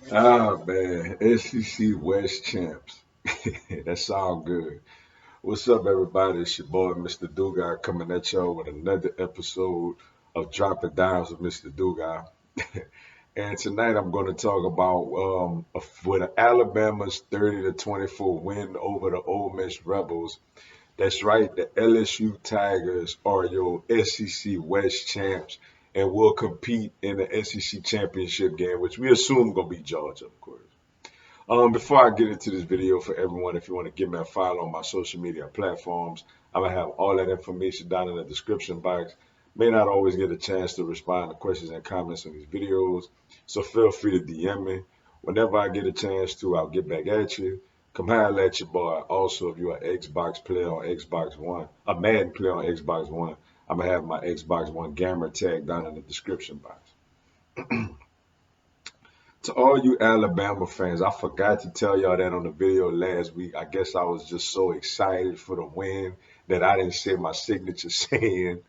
Ah, man, SEC West champs. That sound good. What's up, everybody? It's your boy, Mr. Dugai, coming at y'all with another episode of Dropping Dimes with Mr. Dugai. And tonight I'm going to talk about with Alabama's 30-24 win over the Ole Miss Rebels. That's right, the LSU Tigers are your SEC West champs and will compete in the SEC championship game, which we assume going to be Georgia, of course. Before I get into this video for everyone, if you want to give me a follow on my social media platforms, I'm gonna have all that information down in the description box. May not always get a chance to respond to questions and comments on these videos, so feel free to DM me. Whenever I get a chance to, I'll get back at you. Come holler at your boy. Also, if you're an Xbox player on Xbox One, a Madden player on Xbox One, I'm gonna have my Xbox One gamer tag down in the description box. To all you Alabama fans, I forgot to tell y'all that on the video last week. I guess I was just so excited for the win that I didn't say my signature saying.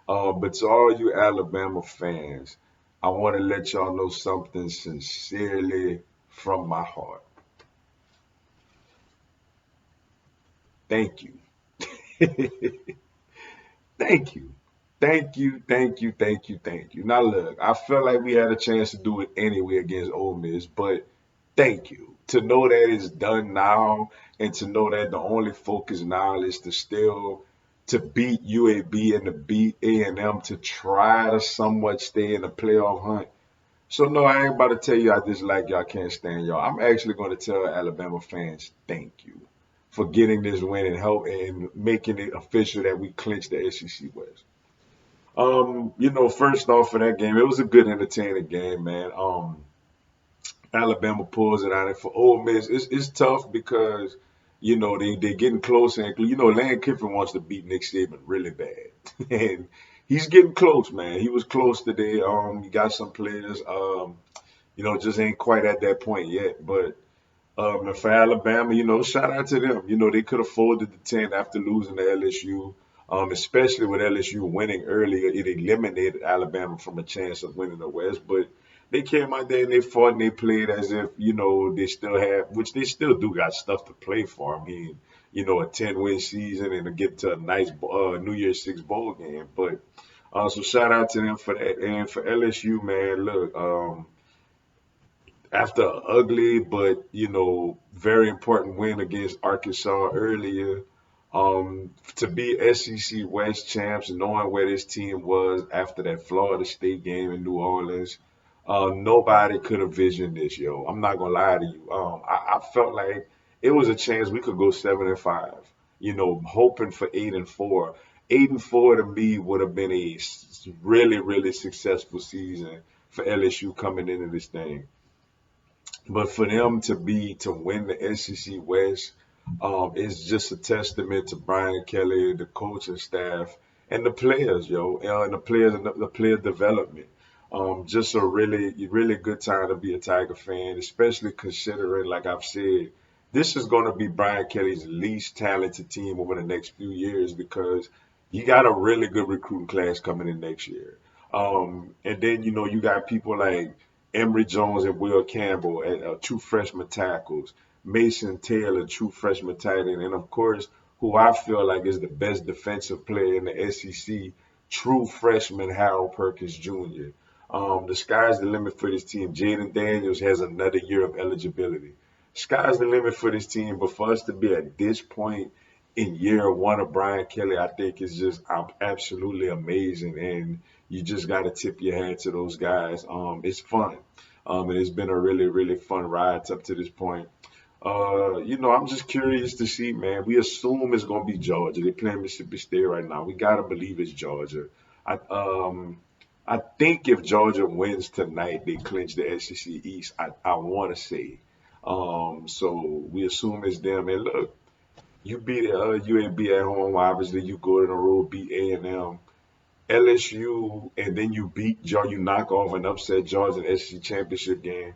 But to all you Alabama fans, I want to let y'all know something sincerely from my heart. Thank you. Thank you. Thank you, thank you, thank you, thank you. Now look, I felt like we had a chance to do it anyway against Ole Miss, but thank you. To know that it's done now and to know that the only focus now is to still to beat UAB and to beat A&M to try to somewhat stay in the playoff hunt. So no, I ain't about to tell you I dislike y'all, can't stand y'all. I'm actually going to tell Alabama fans thank you for getting this win and help and making it official that we clinched the SEC West. First off for that game, it was a good entertaining game, man. Alabama pulls it out, and for Ole Miss, it's tough because they getting close, and Lane Kiffin wants to beat Nick Saban really bad, and he's getting close, man. He was close today. He got some players, just ain't quite at that point yet, but. And for Alabama, shout out to them. They could have folded the 10 after losing to LSU, especially with LSU winning earlier. It eliminated Alabama from a chance of winning the West. But they came out there and they fought and they played as if, they still have, which they still do got stuff to play for. I mean, a 10-win season and to get to a nice New Year's Six bowl game. But so shout out to them for that. And for LSU, man, look, after an ugly but very important win against Arkansas earlier, to be SEC West champs, knowing where this team was after that Florida State game in New Orleans, nobody could have visioned this, yo. I'm not gonna lie to you. I felt like it was a chance we could go 7-5. Hoping for 8-4. 8-4 to me would have been a really, really successful season for LSU coming into this thing. But for them to win the SEC West, is just a testament to Brian Kelly, the coaching staff, and the players, yo, and the players and the player development. Just a really, really good time to be a Tiger fan, especially considering, like I've said, this is going to be Brian Kelly's least talented team over the next few years because you got a really good recruiting class coming in next year. And then, you got people like Emory Jones and Will Campbell at true freshman tackles, Mason Taylor, true freshman tight end, and of course, who I feel like is the best defensive player in the SEC, true freshman Harold Perkins Jr. The sky's the limit for this team. Jaden Daniels has another year of eligibility. Sky's the limit for this team, but for us to be at this point in year one of Brian Kelly, I think is just absolutely amazing. And you just got to tip your hat to those guys. It's fun. And it's been a really, really fun ride up to this point. I'm just curious to see, man. We assume it's gonna be Georgia. They're playing Mississippi State right now. We gotta believe it's Georgia. I I think if Georgia wins tonight, they clinch the SEC East. I want to say. So we assume it's them. And look, you beat UAB at home. Obviously, you go to the road, beat A&M, LSU, and then you beat Georgia. You knock off and upset Georgia in the SEC championship game.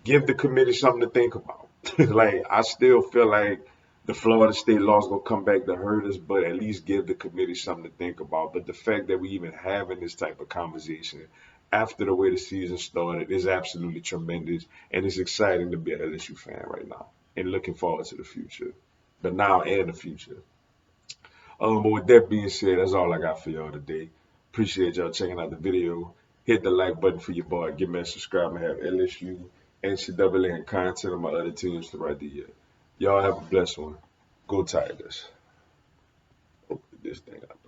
Give the committee something to think about. Like I still feel like the Florida State loss gonna come back to hurt us, but at least give the committee something to think about. But the fact that we even having this type of conversation after the way the season started is absolutely tremendous, and it's exciting to be an LSU fan right now and looking forward to the future, the now and the future. But with that being said, that's all I got for y'all today. Appreciate y'all checking out the video. Hit the like button for your boy. Give me a subscribe and have LSU, NCAA, and content on my other teams throughout the year. Y'all have a blessed one. Go Tigers. Open this thing up.